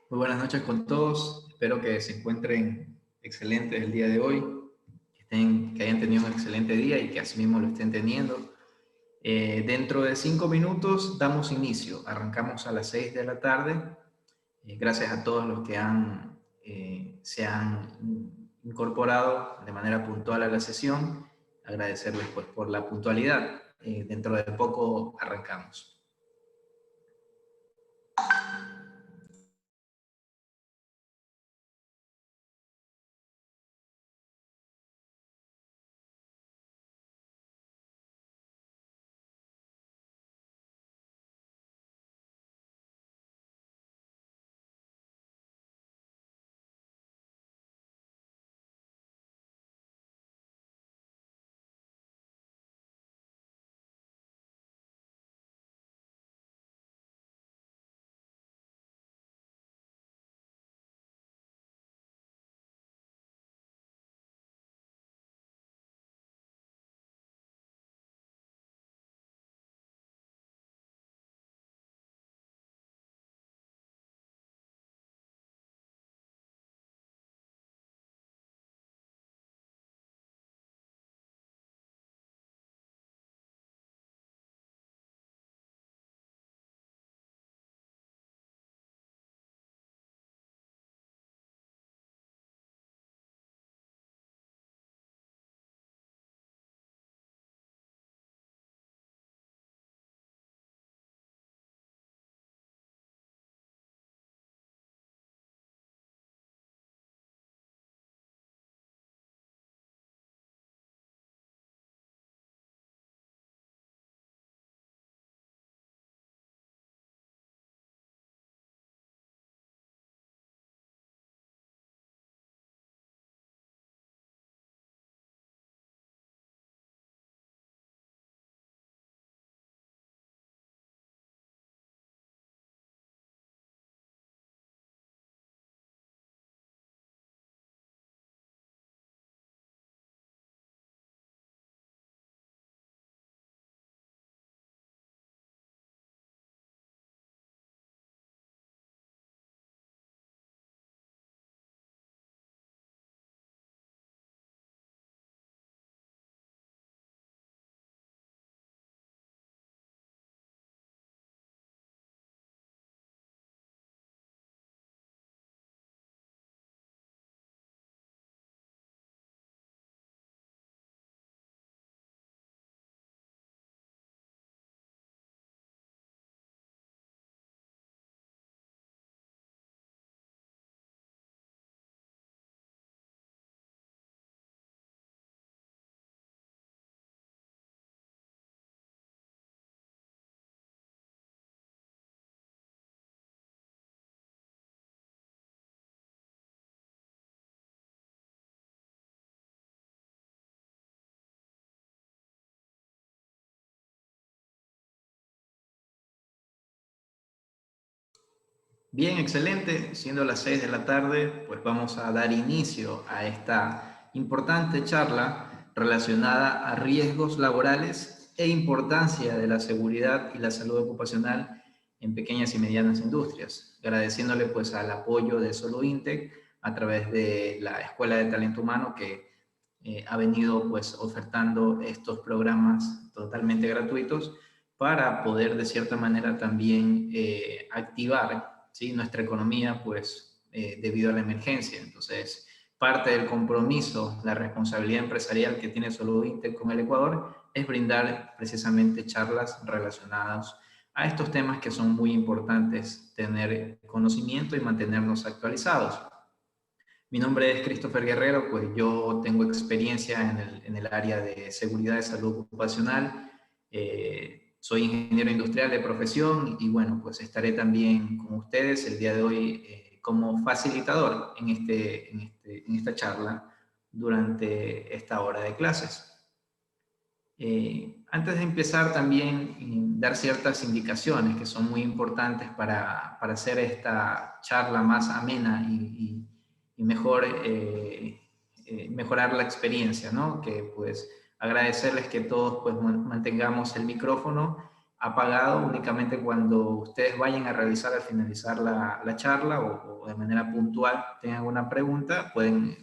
Muy buenas noches con todos. Espero que se encuentren excelentes el día de hoy, que hayan tenido un excelente día y que así mismo lo estén teniendo. Dentro de 5 minutos damos inicio. Arrancamos a las 6 de la tarde. Gracias a todos los que se han incorporado de manera puntual a la sesión. Agradecerles pues, por la puntualidad. Dentro de poco arrancamos. Bien, excelente. Siendo las 6 de la tarde, pues vamos a dar inicio a esta importante charla relacionada a riesgos laborales e importancia de la seguridad y la salud ocupacional en pequeñas y medianas industrias. Agradeciéndole pues al apoyo de Soluintec a través de la Escuela de Talento Humano que ha venido pues ofertando estos programas totalmente gratuitos para poder de cierta manera también activar, ¿sí?, nuestra economía pues debido a la emergencia. Entonces, parte del compromiso, la responsabilidad empresarial que tiene Soluintec con el Ecuador es brindar precisamente charlas relacionadas a estos temas que son muy importantes tener conocimiento y mantenernos actualizados. Mi nombre es Christopher Guerrero, pues yo tengo experiencia en el área de seguridad y salud ocupacional. Soy ingeniero industrial de profesión y bueno, pues estaré también con ustedes el día de hoy como facilitador en esta charla durante esta hora de clases. Antes de empezar también dar ciertas indicaciones que son muy importantes para hacer esta charla más amena y mejor, mejorar la experiencia, ¿no? Que pues agradecerles que todos pues mantengamos el micrófono apagado únicamente cuando ustedes vayan a realizar al finalizar la charla o de manera puntual tengan alguna pregunta,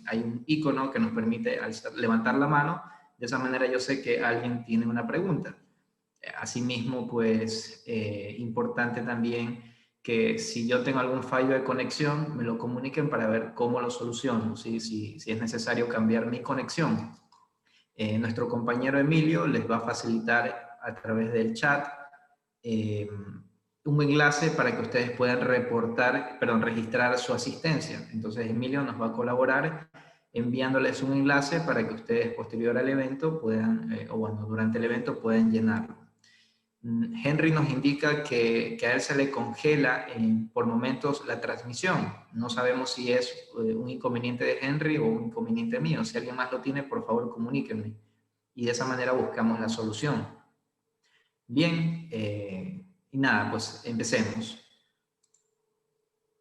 hay un icono que nos permite levantar la mano. De esa manera yo sé que alguien tiene una pregunta. Asimismo, pues, importante también que si yo tengo algún fallo de conexión, me lo comuniquen para ver cómo lo soluciono, ¿sí? Si es necesario cambiar mi conexión. Nuestro compañero Emilio les va a facilitar a través del chat un enlace para que ustedes puedan registrar su asistencia. Entonces Emilio nos va a colaborar enviándoles un enlace para que ustedes posterior al evento puedan, durante el evento puedan llenarlo. Henry nos indica que a él se le congela por momentos la transmisión. No sabemos si es un inconveniente de Henry o un inconveniente mío. Si alguien más lo tiene, por favor comuníquenme. Y de esa manera buscamos la solución. Bien, y nada, pues empecemos.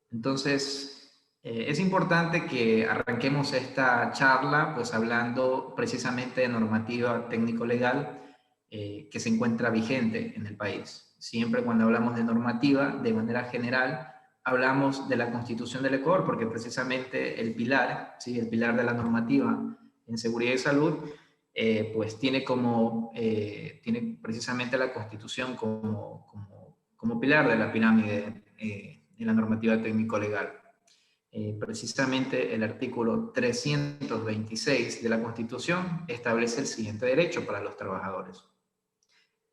Entonces, es importante que arranquemos esta charla pues hablando precisamente de normativa técnico-legal que se encuentra vigente en el país. Siempre cuando hablamos de normativa, de manera general, hablamos de la Constitución del Ecuador, porque precisamente el pilar, ¿sí? El pilar de la normativa en seguridad y salud, pues tiene precisamente la Constitución como pilar de la pirámide en la normativa técnico-legal. Precisamente el artículo 326 de la Constitución establece el siguiente derecho para los trabajadores.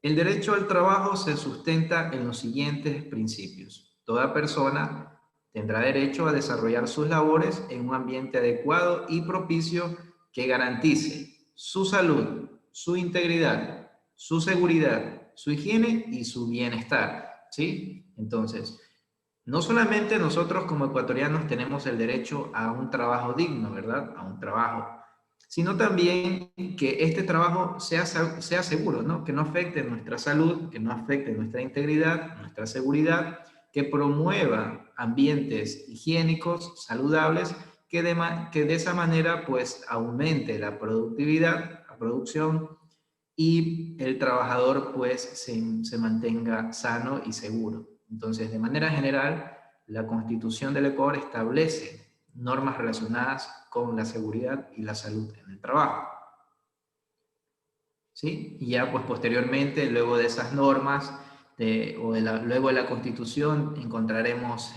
El derecho al trabajo se sustenta en los siguientes principios. Toda persona tendrá derecho a desarrollar sus labores en un ambiente adecuado y propicio que garantice su salud, su integridad, su seguridad, su higiene y su bienestar, ¿sí? Entonces, no solamente nosotros como ecuatorianos tenemos el derecho a un trabajo digno, ¿verdad? A un trabajo, sino también que este trabajo sea seguro, ¿no? Que no afecte nuestra salud, que no afecte nuestra integridad, nuestra seguridad, que promueva ambientes higiénicos, saludables, que de esa manera pues aumente la productividad, la producción y el trabajador pues se mantenga sano y seguro. Entonces, de manera general, la Constitución del Ecuador establece normas relacionadas con la seguridad y la salud en el trabajo. ¿Sí? Y ya pues posteriormente, luego de esas normas, luego de la Constitución, encontraremos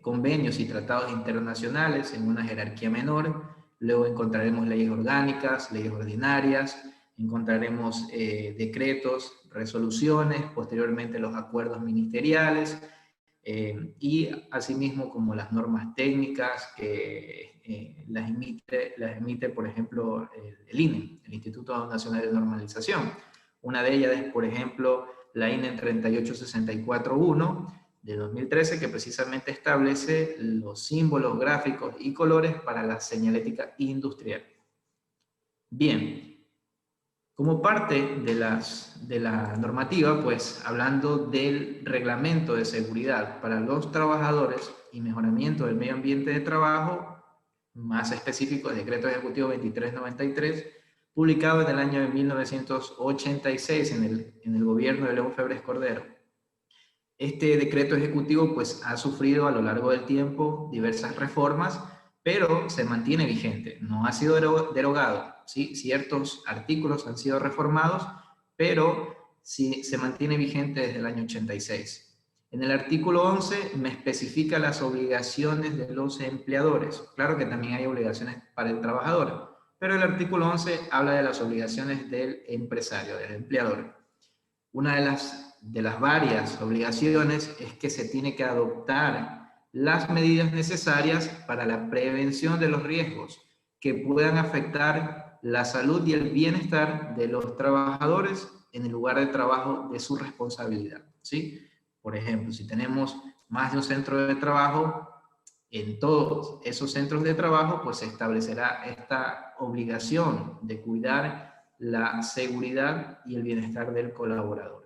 convenios y tratados internacionales en una jerarquía menor, luego encontraremos leyes orgánicas, leyes ordinarias, encontraremos decretos, resoluciones, posteriormente los acuerdos ministeriales, y asimismo como las normas técnicas que las emite, por ejemplo, el INE, el Instituto Nacional de Normalización. Una de ellas es, por ejemplo, la INE 38641 de 2013, que precisamente establece los símbolos gráficos y colores para la señalética industrial. Bien. Como parte de la normativa, pues hablando del reglamento de seguridad para los trabajadores y mejoramiento del medio ambiente de trabajo, más específico el Decreto Ejecutivo 2393, publicado en el año de 1986 en el gobierno de León Febres Cordero. Este decreto ejecutivo pues ha sufrido a lo largo del tiempo diversas reformas, pero se mantiene vigente, no ha sido derogado, ¿sí? Ciertos artículos han sido reformados, pero sí se mantiene vigente desde el año 86. En el artículo 11 me especifica las obligaciones de los empleadores. Claro que también hay obligaciones para el trabajador, pero el artículo 11 habla de las obligaciones del empresario, del empleador. Una de las varias obligaciones es que se tiene que adoptar las medidas necesarias para la prevención de los riesgos que puedan afectar la salud y el bienestar de los trabajadores en el lugar de trabajo de su responsabilidad, ¿sí? Por ejemplo, si tenemos más de un centro de trabajo, en todos esos centros de trabajo, pues se establecerá esta obligación de cuidar la seguridad y el bienestar del colaborador.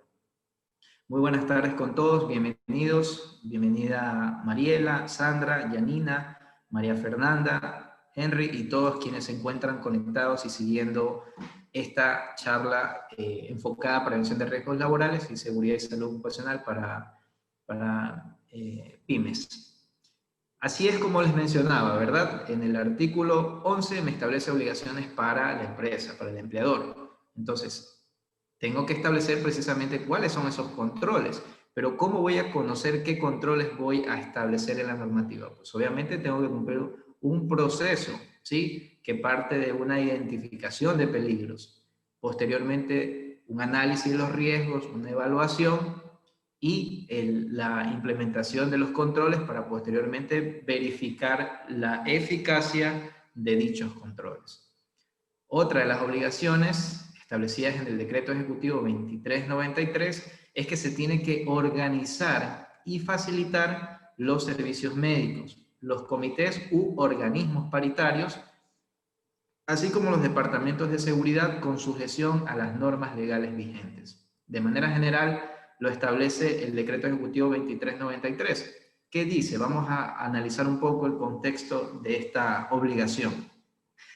Muy buenas tardes con todos, bienvenidos, bienvenida Mariela, Sandra, Yanina, María Fernanda, Henry y todos quienes se encuentran conectados y siguiendo esta charla enfocada a prevención de riesgos laborales y seguridad y salud ocupacional para pymes. Así es como les mencionaba, ¿verdad? En el artículo 11 me establece obligaciones para la empresa, para el empleador. Entonces, tengo que establecer precisamente cuáles son esos controles. Pero ¿cómo voy a conocer qué controles voy a establecer en la normativa? Pues obviamente tengo que cumplir un proceso, ¿sí? Que parte de una identificación de peligros. Posteriormente, un análisis de los riesgos, una evaluación y la implementación de los controles para posteriormente verificar la eficacia de dichos controles. Otra de las obligaciones establecidas en el Decreto Ejecutivo 2393 es que se tiene que organizar y facilitar los servicios médicos, los comités u organismos paritarios, así como los departamentos de seguridad con sujeción a las normas legales vigentes. De manera general, lo establece el Decreto Ejecutivo 2393. ¿Qué dice? Vamos a analizar un poco el contexto de esta obligación.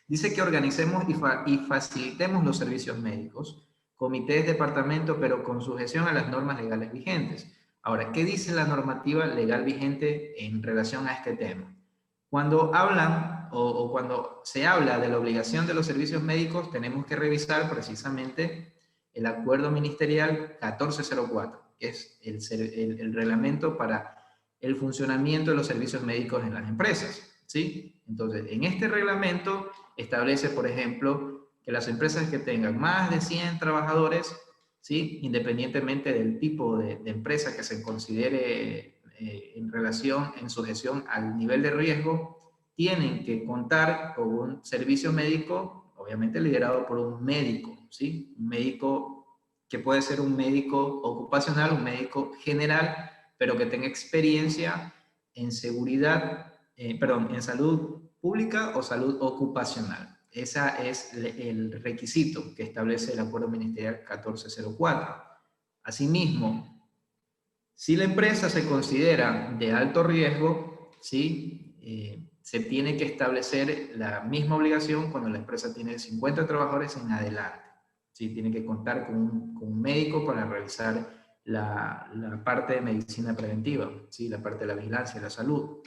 Dice que organicemos y facilitemos los servicios médicos, comités, departamento, pero con sujeción a las normas legales vigentes. Ahora, ¿qué dice la normativa legal vigente en relación a este tema? Cuando hablan o cuando se habla de la obligación de los servicios médicos, tenemos que revisar precisamente el acuerdo ministerial 1404, que es el reglamento para el funcionamiento de los servicios médicos en las empresas, ¿sí? Entonces, en este reglamento establece, por ejemplo, que las empresas que tengan más de 100 trabajadores, ¿sí? Independientemente del tipo de empresa que se considere en sujeción al nivel de riesgo, tienen que contar con un servicio médico, obviamente liderado por un médico, ¿sí? Un médico que puede ser un médico ocupacional, un médico general, pero que tenga experiencia en seguridad, en salud pública o salud ocupacional. Ese es el requisito que establece el Acuerdo Ministerial 1404. Asimismo, si la empresa se considera de alto riesgo, ¿sí? Se tiene que establecer la misma obligación cuando la empresa tiene 50 trabajadores en adelante. ¿Sí? Tiene que contar con un médico para realizar la parte de medicina preventiva, ¿sí? La parte de la vigilancia de la salud.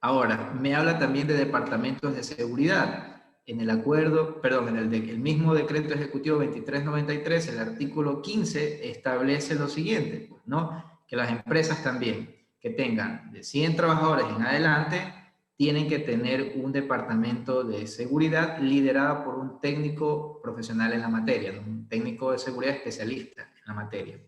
Ahora, me habla también de departamentos de seguridad. En el acuerdo, perdón, en el mismo decreto ejecutivo 2393, el artículo 15 establece lo siguiente, ¿no? Que las empresas también que tengan de 100 trabajadores en adelante tienen que tener un departamento de seguridad liderado por un técnico profesional en la materia, ¿no? Un técnico de seguridad especialista en la materia.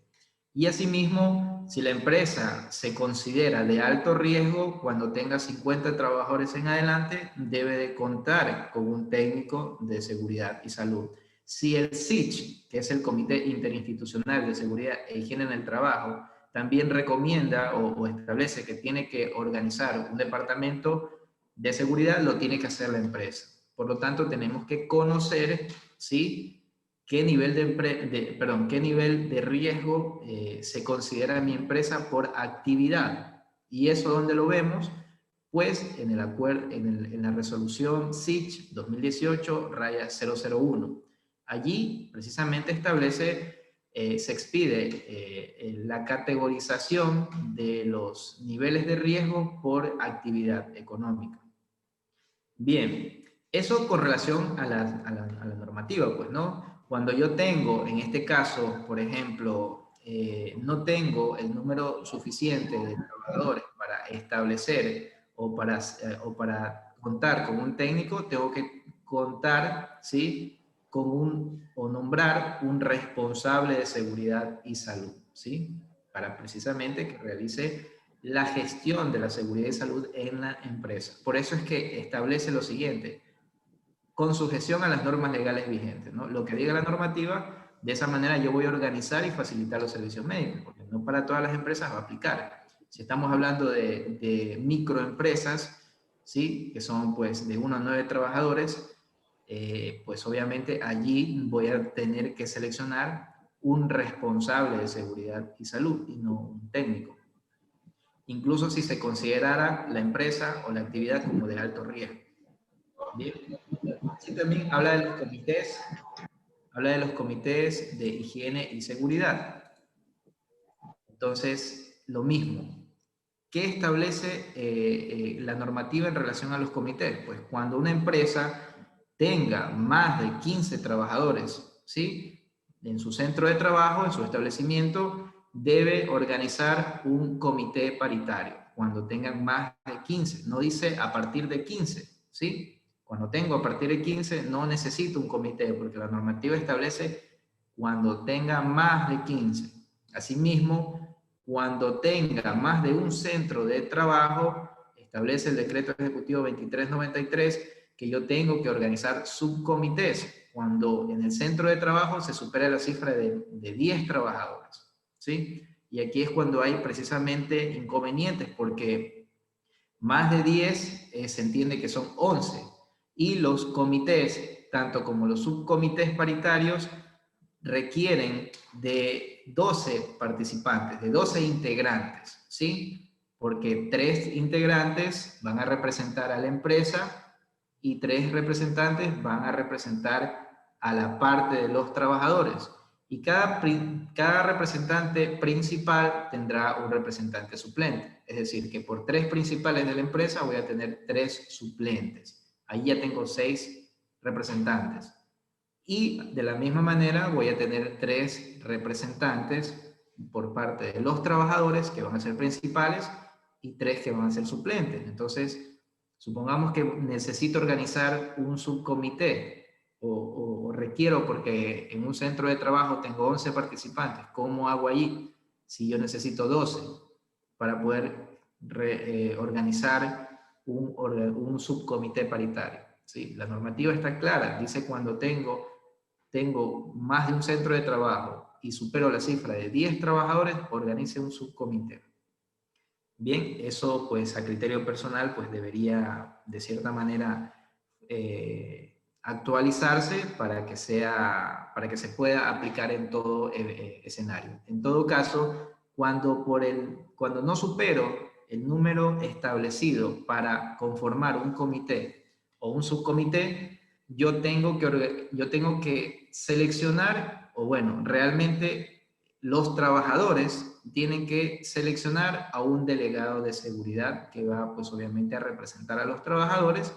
Y asimismo, si la empresa se considera de alto riesgo, cuando tenga 50 trabajadores en adelante, debe de contar con un técnico de seguridad y salud. Si el SICH, que es el Comité Interinstitucional de Seguridad e Higiene en el Trabajo, también recomienda o establece que tiene que organizar un departamento de seguridad, lo tiene que hacer la empresa. Por lo tanto, tenemos que conocer, ¿sí?, qué nivel de riesgo se considera mi empresa por actividad. Y eso, ¿dónde lo vemos? Pues en la resolución SICH 2018-001. Allí precisamente se expide la categorización de los niveles de riesgo por actividad económica. Bien, eso con relación a la normativa, pues, ¿no? Cuando yo tengo, en este caso, por ejemplo, no tengo el número suficiente de trabajadores para establecer o para contar con un técnico, tengo que contar, ¿sí?, o nombrar un responsable de seguridad y salud, ¿sí?, para precisamente que realice la gestión de la seguridad y salud en la empresa. Por eso es que establece lo siguiente: con sujeción a las normas legales vigentes, ¿no? Lo que diga la normativa, de esa manera yo voy a organizar y facilitar los servicios médicos, porque no para todas las empresas va a aplicar. Si estamos hablando de microempresas, ¿sí?, que son pues de 1 a 9 trabajadores, pues obviamente allí voy a tener que seleccionar un responsable de seguridad y salud y no un técnico, incluso si se considerara la empresa o la actividad como de alto riesgo. Bien. Así también habla de los comités habla de los comités de higiene y seguridad. Entonces, lo mismo. ¿Qué establece la normativa en relación a los comités? Pues cuando una empresa tenga más de 15 trabajadores, ¿sí? En su centro de trabajo, en su establecimiento, debe organizar un comité paritario. Cuando tengan más de 15, no dice a partir de 15, ¿sí? Cuando tengo a partir de 15, no necesito un comité, porque la normativa establece cuando tenga más de 15. Asimismo, cuando tenga más de un centro de trabajo, establece el decreto ejecutivo 2393 que yo tengo que organizar subcomités cuando en el centro de trabajo se supera la cifra de 10 trabajadores, ¿sí? Y aquí es cuando hay precisamente inconvenientes, porque más de 10 se entiende que son 11, y los comités, tanto como los subcomités paritarios, requieren de 12 participantes, de 12 integrantes, ¿sí? Porque 3 integrantes van a representar a la empresa y 3 representantes van a representar a la parte de los trabajadores. Y cada representante principal tendrá un representante suplente. Es decir, que por 3 principales de la empresa voy a tener 3 suplentes. Ahí ya tengo 6 representantes. Y de la misma manera voy a tener 3 representantes por parte de los trabajadores que van a ser principales y 3 que van a ser suplentes. Entonces, supongamos que necesito organizar un subcomité o requiero, porque en un centro de trabajo tengo 11 participantes. ¿Cómo hago allí si yo necesito 12 para poder organizar un subcomité paritario? ¿Sí? La normativa está clara, dice cuando tengo más de un centro de trabajo y supero la cifra de 10 trabajadores, organice un subcomité. Bien, eso pues a criterio personal pues debería de cierta manera actualizarse para que se pueda aplicar en todo escenario. En todo caso, cuando no supero el número establecido para conformar un comité o un subcomité, yo tengo que seleccionar, o bueno, realmente los trabajadores tienen que seleccionar a un delegado de seguridad que va, pues obviamente, a representar a los trabajadores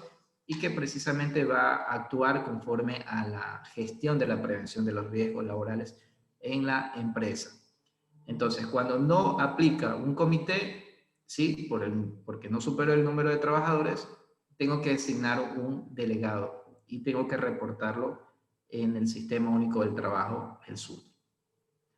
y que precisamente va a actuar conforme a la gestión de la prevención de los riesgos laborales en la empresa. Entonces, cuando no aplica un comité, ¿sí? Porque no superó el número de trabajadores, tengo que designar un delegado y tengo que reportarlo en el Sistema Único del Trabajo, el SUT.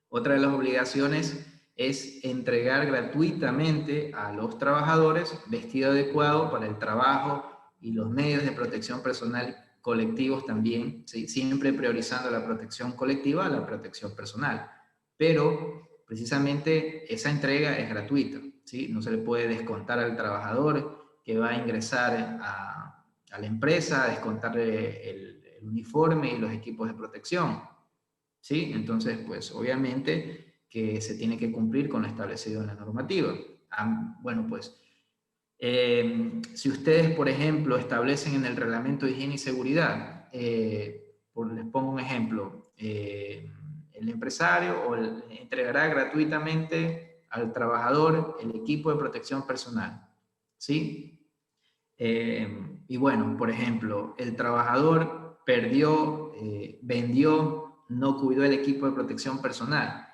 Otra de las obligaciones es entregar gratuitamente a los trabajadores vestido adecuado para el trabajo y los medios de protección personal colectivos también, ¿sí? Siempre priorizando la protección colectiva a la protección personal. Pero precisamente esa entrega es gratuita, ¿sí? No se le puede descontar al trabajador que va a ingresar a la empresa, descontarle el uniforme y los equipos de protección, ¿sí? Entonces, pues obviamente que se tiene que cumplir con lo establecido en la normativa. Bueno, pues si ustedes, por ejemplo, establecen en el reglamento de higiene y seguridad, les pongo un ejemplo, el empresario entregará gratuitamente al trabajador el equipo de protección personal, ¿sí? Y bueno, por ejemplo, el trabajador vendió, no cuidó el equipo de protección personal.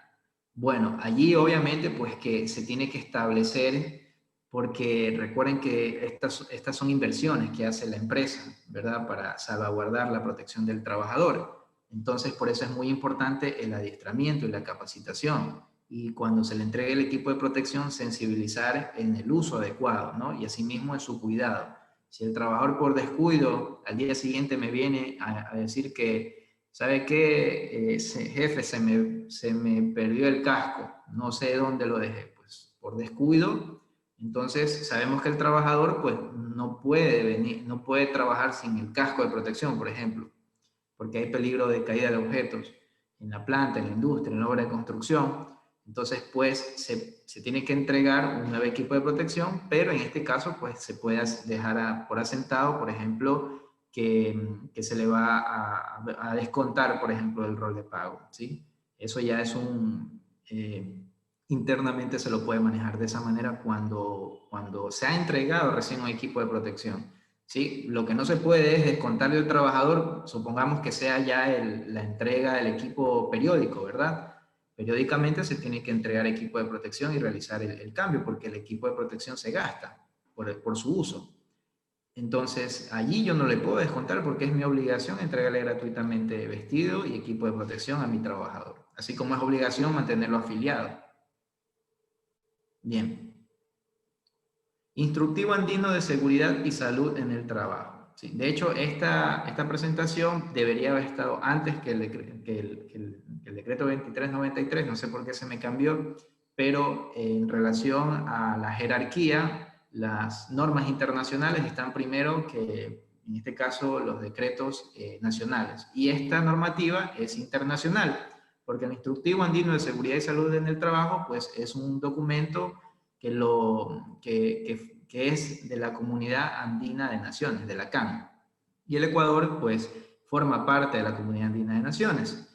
Bueno, allí obviamente pues que se tiene que establecer, porque recuerden que estas son inversiones que hace la empresa, ¿verdad? Para salvaguardar la protección del trabajador. Entonces, por eso es muy importante el adiestramiento y la capacitación. Y cuando se le entregue el equipo de protección, sensibilizar en el uso adecuado, ¿no? Y asimismo en su cuidado. Si el trabajador por descuido al día siguiente me viene a decir que, ¿sabe qué? Jefe, se me perdió el casco, no sé dónde lo dejé, pues por descuido. Entonces sabemos que el trabajador pues no puede trabajar sin el casco de protección, por ejemplo, porque hay peligro de caída de objetos en la planta, en la industria, en la obra de construcción. Entonces, pues, se tiene que entregar un nuevo equipo de protección, pero en este caso, pues, se puede dejar por asentado, por ejemplo, que se le va a descontar, por ejemplo, del rol de pago, ¿sí? Eso ya es internamente se lo puede manejar de esa manera cuando se ha entregado recién un equipo de protección, ¿sí? Lo que no se puede es descontarle al trabajador, supongamos que sea ya la entrega del equipo periódico, ¿verdad? Periódicamente se tiene que entregar equipo de protección y realizar el cambio, porque el equipo de protección se gasta por su uso. Entonces, allí yo no le puedo descontar porque es mi obligación entregarle gratuitamente vestido y equipo de protección a mi trabajador, así como es obligación mantenerlo afiliado. Bien. Instructivo andino de seguridad y salud en el trabajo. Sí, de hecho, esta presentación debería haber estado antes que el decreto 2393, no sé por qué se me cambió, pero en relación a la jerarquía, las normas internacionales están primero que, en este caso, los decretos nacionales. Y esta normativa es internacional, porque el Instructivo Andino de Seguridad y Salud en el Trabajo, pues es un documento que es de la Comunidad Andina de Naciones, de la CAN. Y el Ecuador, pues, forma parte de la Comunidad Andina de Naciones.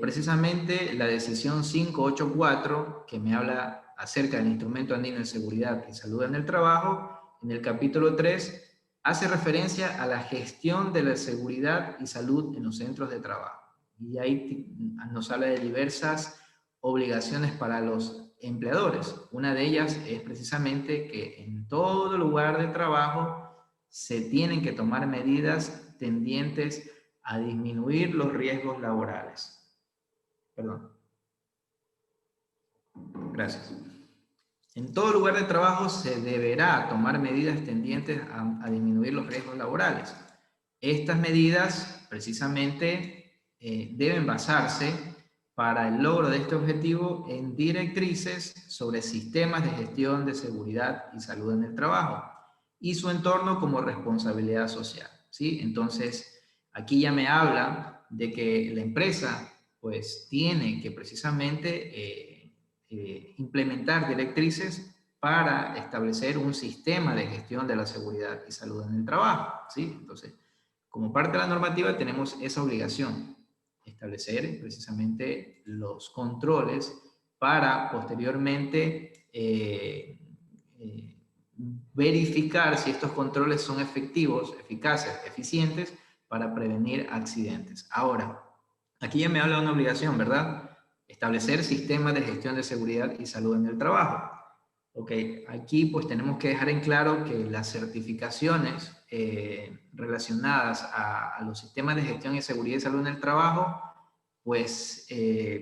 Precisamente la decisión 584, que me habla acerca del Instrumento Andino de Seguridad y Salud en el Trabajo, en el capítulo 3, hace referencia a la gestión de la seguridad y salud en los centros de trabajo. Y ahí nos habla de diversas obligaciones para los empleadores. Una de ellas es precisamente que en todo lugar de trabajo se tienen que tomar medidas tendientes a disminuir los riesgos laborales. Perdón. Gracias. En todo lugar de trabajo se deberá tomar medidas tendientes a disminuir los riesgos laborales. Estas medidas precisamente deben basarse para el logro de este objetivo en directrices sobre sistemas de gestión de seguridad y salud en el trabajo y su entorno como responsabilidad social, ¿sí? Entonces, aquí ya me habla de que la empresa pues tiene que precisamente implementar directrices para establecer un sistema de gestión de la seguridad y salud en el trabajo, ¿sí? Entonces, como parte de la normativa tenemos esa obligación, establecer precisamente los controles para posteriormente verificar si estos controles son efectivos, eficaces, eficientes para prevenir accidentes. Ahora, aquí ya me habla de una obligación, ¿verdad? Establecer sistemas de gestión de seguridad y salud en el trabajo. Ok, aquí pues tenemos que dejar en claro que las certificaciones relacionadas a los sistemas de gestión y seguridad y salud en el trabajo, pues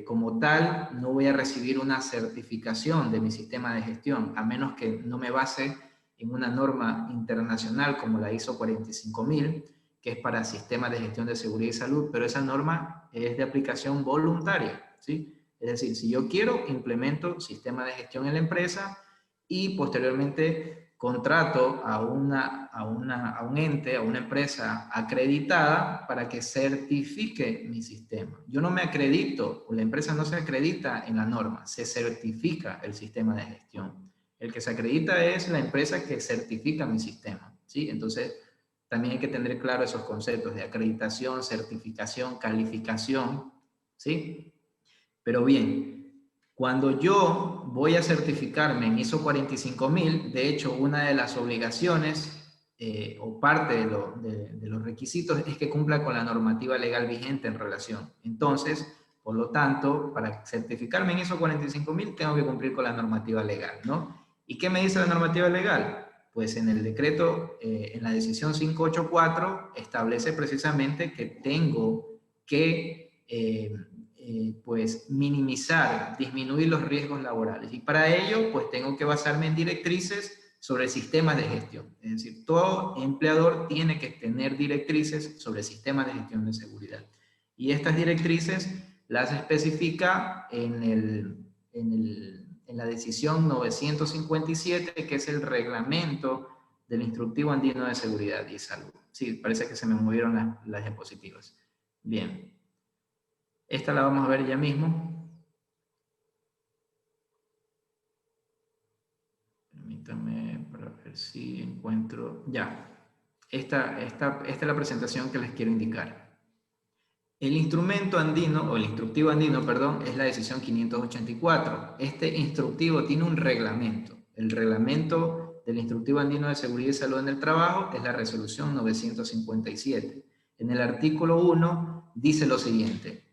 como tal no voy a recibir una certificación de mi sistema de gestión, a menos que no me base en una norma internacional como la ISO 45000, que es para sistemas de gestión de seguridad y salud, pero esa norma es de aplicación voluntaria, ¿sí? Es decir, si yo quiero, implemento sistema de gestión en la empresa y posteriormente contrato a un ente, a una empresa acreditada para que certifique mi sistema. Yo no me acredito, o la empresa no se acredita en la norma, se certifica el sistema de gestión. El que se acredita es la empresa que certifica mi sistema, ¿sí? Entonces, también hay que tener claro esos conceptos de acreditación, certificación, calificación, ¿sí? Pero bien, cuando yo voy a certificarme en ISO 45000, de hecho, una de las obligaciones o parte de los requisitos es que cumpla con la normativa legal vigente en relación. Entonces, por lo tanto, para certificarme en ISO 45000 tengo que cumplir con la normativa legal, ¿no? ¿Y qué me dice la normativa legal? Pues en el decreto, en la decisión 584, establece precisamente que tengo que pues minimizar, disminuir los riesgos laborales. Y para ello, pues tengo que basarme en directrices sobre sistemas de gestión. Es decir, todo empleador tiene que tener directrices sobre sistemas de gestión de seguridad. Y estas directrices las especifica en la decisión 957, que es el reglamento del Instructivo Andino de Seguridad y Salud. Sí, parece que se me movieron las diapositivas. Bien. Esta la vamos a ver ya mismo. Permítame para ver si encuentro. Ya. esta es la presentación que les quiero indicar. El instrumento andino, o el instructivo andino, perdón, es la decisión 584. Este instructivo tiene un reglamento. El reglamento del instructivo andino de seguridad y salud en el trabajo es la resolución 957. En el artículo 1 dice lo siguiente: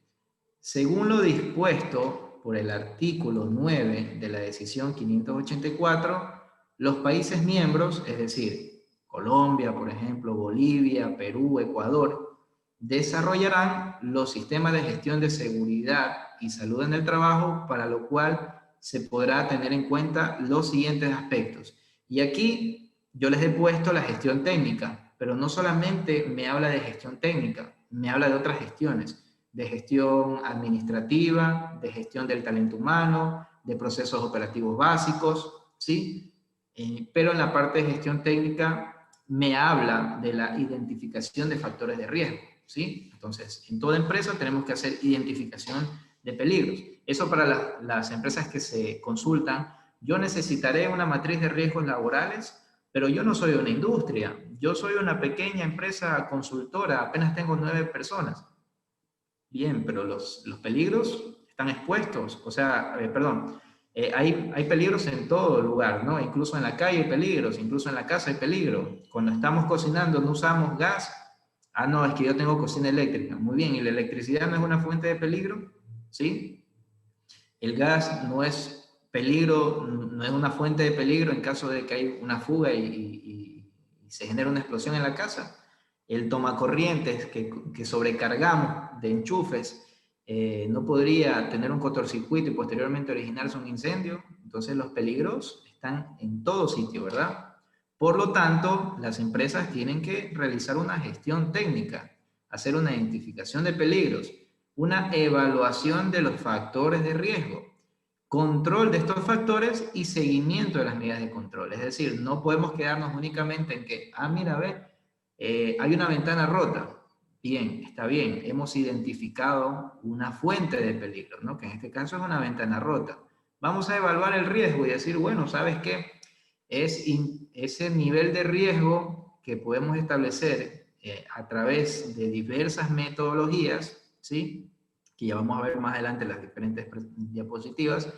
según lo dispuesto por el artículo 9 de la decisión 584, los países miembros, es decir, Colombia, por ejemplo, Bolivia, Perú, Ecuador, desarrollarán los sistemas de gestión de seguridad y salud en el trabajo, para lo cual se podrá tener en cuenta los siguientes aspectos. Y aquí yo les he puesto la gestión técnica, pero no solamente me habla de gestión técnica, me habla de otras gestiones, de gestión administrativa, de gestión del talento humano, de procesos operativos básicos, ¿sí? Pero en la parte de gestión técnica me habla de la identificación de factores de riesgo, ¿sí? Entonces, en toda empresa tenemos que hacer identificación de peligros. Eso para las empresas que se consultan. Yo necesitaré una matriz de riesgos laborales, pero yo no soy una industria. Yo soy una pequeña empresa consultora, apenas tengo 9 personas. Bien, pero los peligros están expuestos. O sea, perdón, hay peligros en todo lugar, ¿no? Incluso en la calle hay peligros, incluso en la casa hay peligro. Cuando estamos cocinando no usamos gas. Ah, no, es que yo tengo cocina eléctrica. Muy bien, ¿y la electricidad no es una fuente de peligro? ¿Sí? El gas no es peligro, no es una fuente de peligro en caso de que hay una fuga y se genera una explosión en la casa. El tomacorrientes que sobrecargamos de enchufes no podría tener un cortocircuito y posteriormente originarse un incendio. Entonces los peligros están en todo sitio, ¿verdad? Por lo tanto, las empresas tienen que realizar una gestión técnica, hacer una identificación de peligros, una evaluación de los factores de riesgo, control de estos factores y seguimiento de las medidas de control. Es decir, no podemos quedarnos únicamente en que, mira, ve, hay una ventana rota. Bien, está bien, hemos identificado una fuente de peligro, ¿no? Que en este caso es una ventana rota. Vamos a evaluar el riesgo y decir, bueno, ¿sabes qué? Ese nivel de riesgo que podemos establecer a través de diversas metodologías, ¿sí? Que ya vamos a ver más adelante en las diferentes diapositivas.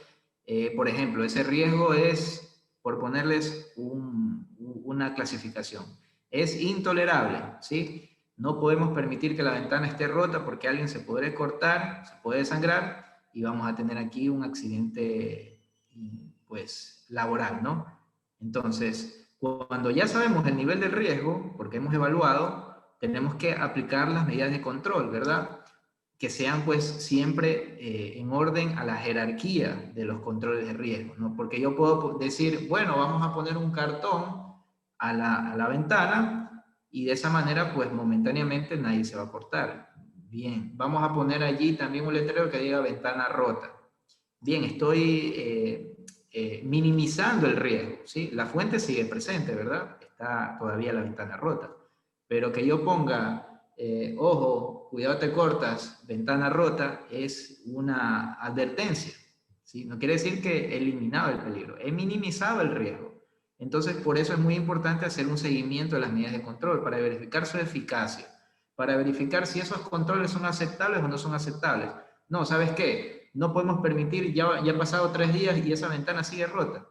Por ejemplo, ese riesgo es, por ponerles una clasificación, es intolerable, ¿sí? No podemos permitir que la ventana esté rota porque alguien se puede cortar, se puede sangrar y vamos a tener aquí un accidente, pues, laboral, ¿no? Entonces, cuando ya sabemos el nivel del riesgo, porque hemos evaluado, tenemos que aplicar las medidas de control, ¿verdad? Que sean pues siempre en orden a la jerarquía de los controles de riesgo, ¿no? Porque yo puedo decir, bueno, vamos a poner un cartón a la ventana y de esa manera pues momentáneamente nadie se va a cortar. Bien, vamos a poner allí también un letrero que diga ventana rota. Bien, estoy minimizando el riesgo, ¿sí? La fuente sigue presente, ¿verdad? Está todavía la ventana rota. Pero que yo ponga, ojo, cuidado te cortas, ventana rota, es una advertencia, ¿sí? No quiere decir que he eliminado el peligro, he minimizado el riesgo. Entonces, por eso es muy importante hacer un seguimiento de las medidas de control para verificar su eficacia, para verificar si esos controles son aceptables o no son aceptables. No, ¿sabes qué? No podemos permitir, ya han pasado 3 días y esa ventana sigue rota.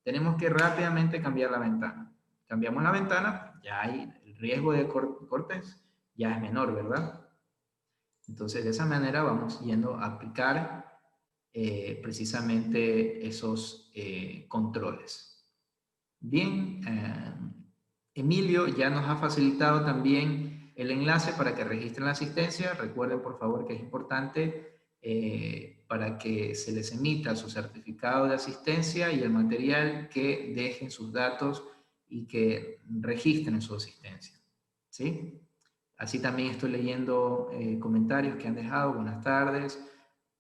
Tenemos que rápidamente cambiar la ventana. Cambiamos la ventana, ya hay el riesgo de cortes, ya es menor, ¿verdad? Entonces, de esa manera vamos yendo a aplicar precisamente esos controles. Bien, Emilio ya nos ha facilitado también el enlace para que registren la asistencia. Recuerden, por favor, que es importante para que se les emita su certificado de asistencia y el material, que dejen sus datos y que registren su asistencia. ¿Sí? Así también estoy leyendo comentarios que han dejado. Buenas tardes.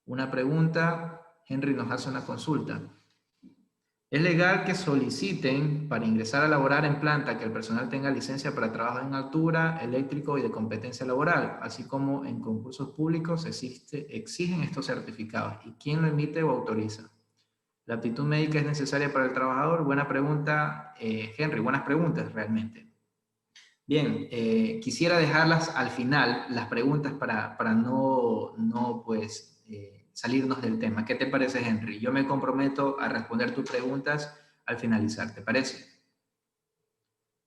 Una pregunta. Henry nos hace una consulta. ¿Es legal que soliciten para ingresar a laborar en planta que el personal tenga licencia para trabajo en altura, eléctrico y de competencia laboral, así como en concursos públicos exigen estos certificados? ¿Y quién lo emite o autoriza? ¿La aptitud médica es necesaria para el trabajador? Buena pregunta, Henry, buenas preguntas realmente. Bien, quisiera dejarlas al final, las preguntas, para no pues, salirnos del tema. ¿Qué te parece, Henry? Yo me comprometo a responder tus preguntas al finalizar, ¿te parece?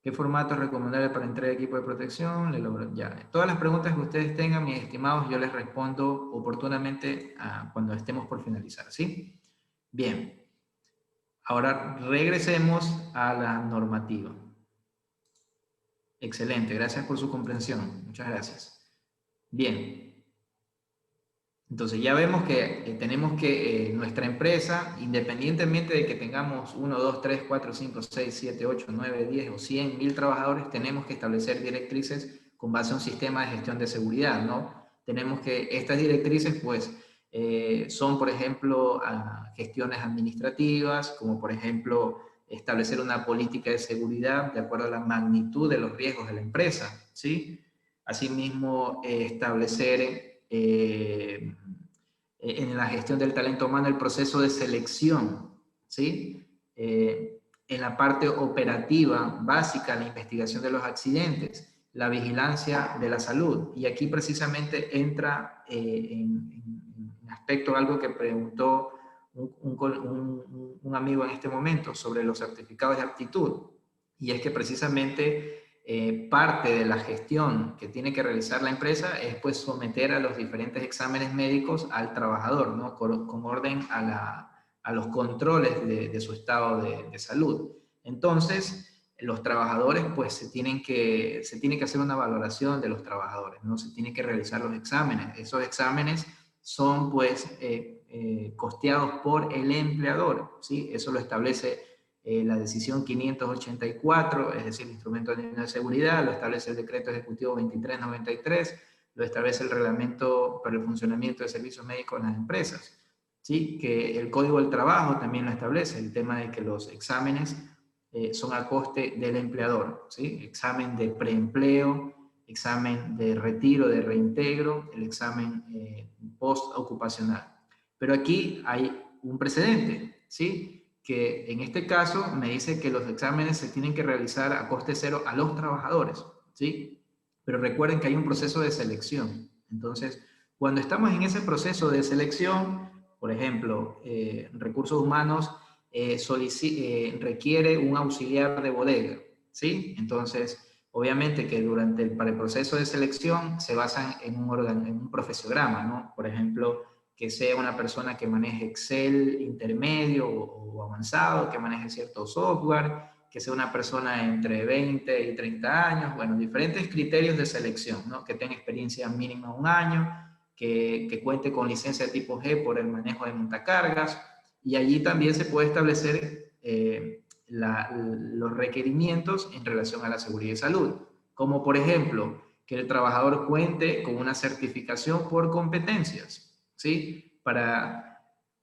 ¿Qué formato es recomendable para entrega de equipo de protección? Ya. Todas las preguntas que ustedes tengan, mis estimados, yo les respondo oportunamente cuando estemos por finalizar, ¿sí? Bien, ahora regresemos a la normativa. Excelente, gracias por su comprensión. Muchas gracias. Bien, entonces ya vemos que tenemos que nuestra empresa, independientemente de que tengamos 1, 2, 3, 4, 5, 6, 7, 8, 9, 10 o 100, 1000 trabajadores, tenemos que establecer directrices con base a un sistema de gestión de seguridad, ¿no? Tenemos que, estas directrices, pues, son, por ejemplo, gestiones administrativas, como por ejemplo, establecer una política de seguridad de acuerdo a la magnitud de los riesgos de la empresa, ¿sí? Asimismo, establecer en la gestión del talento humano el proceso de selección, ¿sí? En la parte operativa básica, la investigación de los accidentes, la vigilancia de la salud. Y aquí precisamente entra en aspecto algo que preguntó un amigo en este momento sobre los certificados de aptitud. Y es que precisamente parte de la gestión que tiene que realizar la empresa es pues someter a los diferentes exámenes médicos al trabajador, ¿no? Con orden a los controles de su estado de salud. Entonces, los trabajadores pues se tiene que hacer una valoración de los trabajadores, ¿no? Se tiene que realizar los exámenes. Esos exámenes son pues costeados por el empleador, ¿sí? Eso lo establece la decisión 584, es decir, el Instrumento de Seguridad, lo establece el Decreto Ejecutivo 2393, lo establece el Reglamento para el Funcionamiento de Servicios Médicos en las Empresas, ¿sí? Que el Código del Trabajo también lo establece, el tema de que los exámenes son a coste del empleador, ¿sí? Examen de preempleo, examen de retiro, de reintegro, el examen post-ocupacional. Pero aquí hay un precedente, ¿sí? Que en este caso me dice que los exámenes se tienen que realizar a coste cero a los trabajadores, ¿sí? Pero recuerden que hay un proceso de selección. Entonces, cuando estamos en ese proceso de selección, por ejemplo, recursos humanos requiere un auxiliar de bodega, ¿sí? Entonces, obviamente que para el proceso de selección se basan en un profesiograma, ¿no? Por ejemplo, que sea una persona que maneje Excel intermedio o avanzado, que maneje cierto software, que sea una persona entre 20 y 30 años, bueno, diferentes criterios de selección, ¿no? Que tenga experiencia mínima 1 año, que cuente con licencia de tipo G por el manejo de montacargas, y allí también se puede establecer los requerimientos en relación a la seguridad y salud, como por ejemplo, que el trabajador cuente con una certificación por competencias, ¿sí?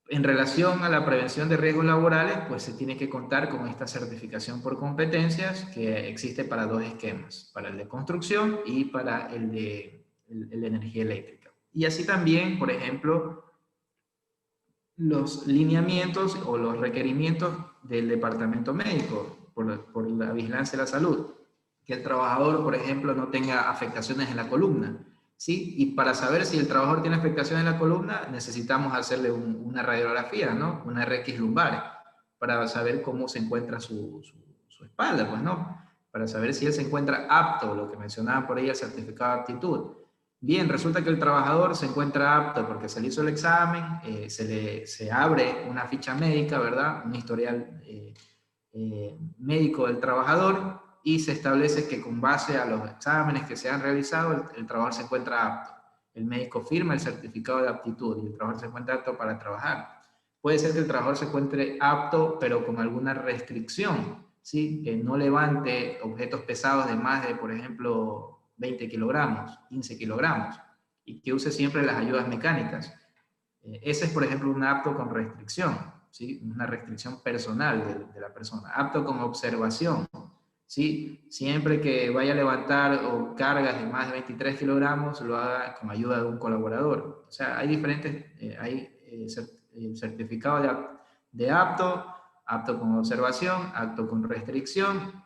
En relación a la prevención de riesgos laborales, pues se tiene que contar con esta certificación por competencias que existe para 2 esquemas, para el de construcción y para el de energía eléctrica. Y así también, por ejemplo, los lineamientos o los requerimientos del departamento médico por la vigilancia de la salud. Que el trabajador, por ejemplo, no tenga afectaciones en la columna, ¿sí? Y para saber si el trabajador tiene afectación en la columna, necesitamos hacerle una radiografía, ¿no? Una RX lumbar, para saber cómo se encuentra su espalda, pues, ¿no? Para saber si él se encuentra apto, lo que mencionaba por ahí, el certificado de aptitud. Bien, resulta que el trabajador se encuentra apto porque se le hizo el examen, se abre una ficha médica, ¿verdad? Un historial médico del trabajador, y se establece que con base a los exámenes que se han realizado, el trabajador se encuentra apto. El médico firma el certificado de aptitud y el trabajador se encuentra apto para trabajar. Puede ser que el trabajador se encuentre apto, pero con alguna restricción, ¿sí? Que no levante objetos pesados de más de, por ejemplo, 20 kilogramos, 15 kilogramos, y que use siempre las ayudas mecánicas. Ese es, por ejemplo, un apto con restricción, ¿sí? Una restricción personal de la persona. Apto con observación, ¿sí? Siempre que vaya a levantar o cargas de más de 23 kilogramos, lo haga con ayuda de un colaborador. O sea, hay diferentes, certificados de apto, apto con observación, apto con restricción,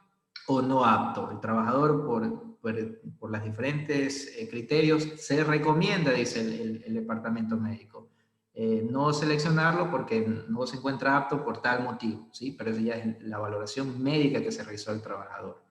o no apto. El trabajador, por los diferentes criterios, se recomienda, dice el departamento médico, no seleccionarlo porque no se encuentra apto por tal motivo, ¿sí? Pero eso ya es la valoración médica que se realizó al trabajador,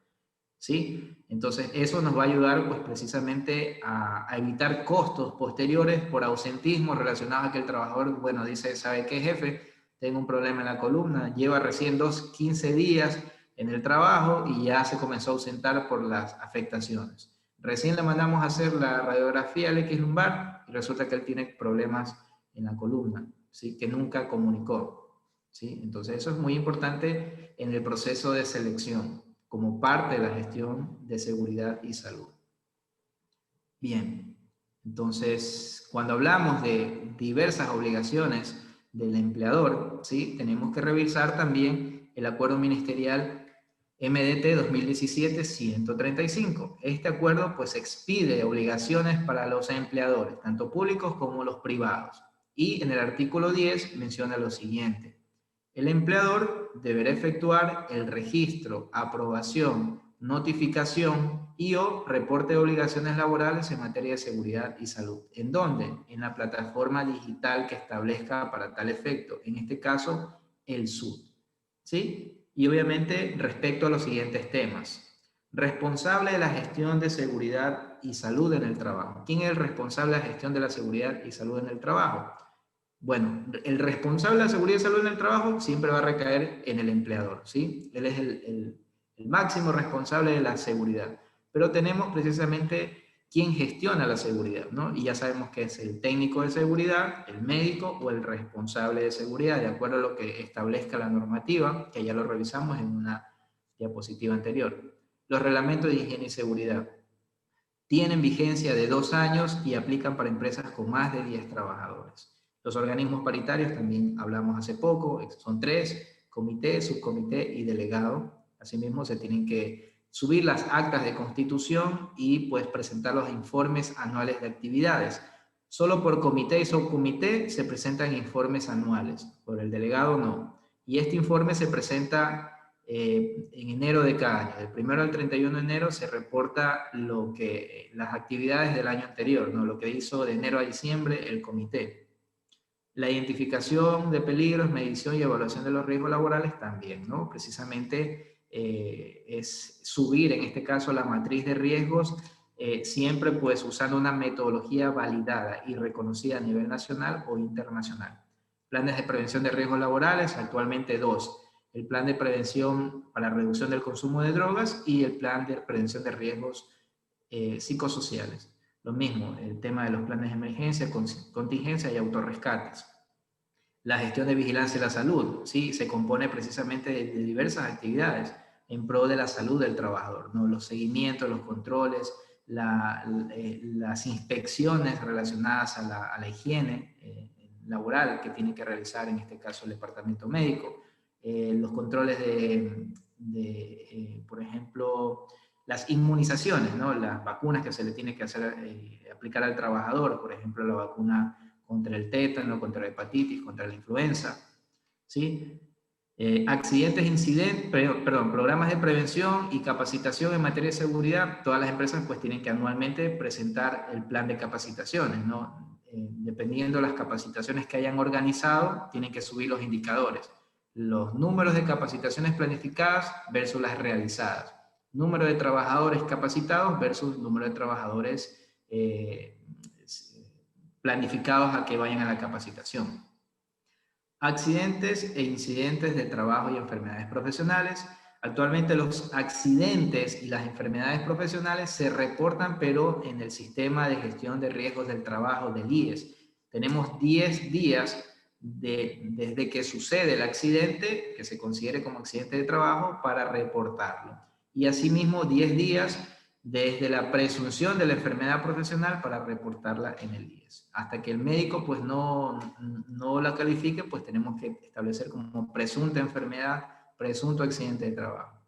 ¿sí? Entonces, eso nos va a ayudar, pues, precisamente a evitar costos posteriores por ausentismo relacionados a que el trabajador, bueno, dice, ¿sabe qué, jefe? Tengo un problema en la columna, lleva recién 15 días en el trabajo y ya se comenzó a ausentar por las afectaciones. Recién le mandamos a hacer la radiografía al X lumbar y resulta que él tiene problemas en la columna, ¿sí? Que nunca comunicó, ¿sí? Entonces, eso es muy importante en el proceso de selección, como parte de la gestión de seguridad y salud. Bien, entonces, cuando hablamos de diversas obligaciones del empleador, ¿sí? Tenemos que revisar también el acuerdo ministerial MDT 2017-135. Este acuerdo, pues, expide obligaciones para los empleadores, tanto públicos como los privados. Y en el artículo 10 menciona lo siguiente: el empleador deberá efectuar el registro, aprobación, notificación y o reporte de obligaciones laborales en materia de seguridad y salud. ¿En dónde? En la plataforma digital que establezca para tal efecto, en este caso, el SUD. ¿Sí? Y obviamente respecto a los siguientes temas. Responsable de la gestión de seguridad y salud en el trabajo. ¿Quién es el responsable de la gestión de la seguridad y salud en el trabajo? Bueno, el responsable de la seguridad y salud en el trabajo siempre va a recaer en el empleador, ¿sí? Él es el máximo responsable de la seguridad. Pero tenemos precisamente quién gestiona la seguridad, ¿no? Y ya sabemos que es el técnico de seguridad, el médico o el responsable de seguridad, de acuerdo a lo que establezca la normativa, que ya lo revisamos en una diapositiva anterior. Los reglamentos de higiene y seguridad tienen vigencia de 2 años y aplican para empresas con más de 10 trabajadores. Los organismos paritarios, también hablamos hace poco, son 3, comité, subcomité y delegado. Asimismo, se tienen que subir las actas de constitución y pues presentar los informes anuales de actividades. Solo por comité y subcomité se presentan informes anuales, por el delegado no. Y este informe se presenta en enero de cada año. Del 1 al 31 de enero se reporta las actividades del año anterior, ¿no? Lo que hizo de enero a diciembre el comité. La identificación de peligros, medición y evaluación de los riesgos laborales también, ¿no? Precisamente es subir, en este caso, la matriz de riesgos, siempre pues usando una metodología validada y reconocida a nivel nacional o internacional. Planes de prevención de riesgos laborales, actualmente 2. El plan de prevención para reducción del consumo de drogas y el plan de prevención de riesgos psicosociales. Lo mismo, el tema de los planes de emergencia, contingencia y autorrescates. La gestión de vigilancia de la salud, ¿sí? Se compone precisamente de diversas actividades en pro de la salud del trabajador, ¿no? Los seguimientos, los controles, las inspecciones relacionadas a la higiene laboral que tiene que realizar, en este caso, el departamento médico, los controles por ejemplo, las inmunizaciones, ¿no? Las vacunas que se le tiene que hacer, aplicar al trabajador, por ejemplo, la vacuna contra el tétano, contra la hepatitis, contra la influenza, ¿sí? Accidentes, incidentes, perdón, programas de prevención y capacitación en materia de seguridad. Todas las empresas pues tienen que anualmente presentar el plan de capacitaciones, ¿no? Dependiendo de las capacitaciones que hayan organizado, tienen que subir los indicadores. Los números de capacitaciones planificadas versus las realizadas. Número de trabajadores capacitados versus número de trabajadores planificados a que vayan a la capacitación. Accidentes e incidentes de trabajo y enfermedades profesionales. Actualmente los accidentes y las enfermedades profesionales se reportan, pero en el sistema de gestión de riesgos del trabajo del IES. Tenemos 10 días desde que sucede el accidente, que se considere como accidente de trabajo, para reportarlo. Y asimismo 10 días desde la presunción de la enfermedad profesional para reportarla en el IES. Hasta que el médico pues no la califique, pues tenemos que establecer como presunta enfermedad, presunto accidente de trabajo.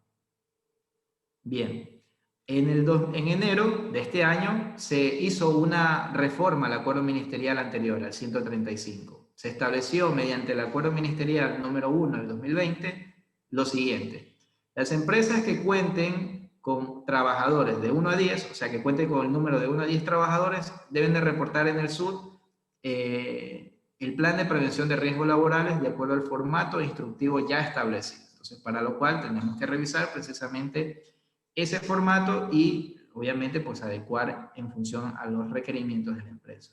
Bien, en enero de este año se hizo una reforma al acuerdo ministerial anterior, al 135. Se estableció mediante el acuerdo ministerial número 1 del 2020 lo siguiente: Las empresas que cuenten con trabajadores de 1 a 10, o sea, que cuenten con el número de 1 a 10 trabajadores, deben de reportar en el SUD el plan de prevención de riesgos laborales de acuerdo al formato instructivo ya establecido. Entonces, para lo cual tenemos que revisar precisamente ese formato y, obviamente, pues adecuar en función a los requerimientos de la empresa.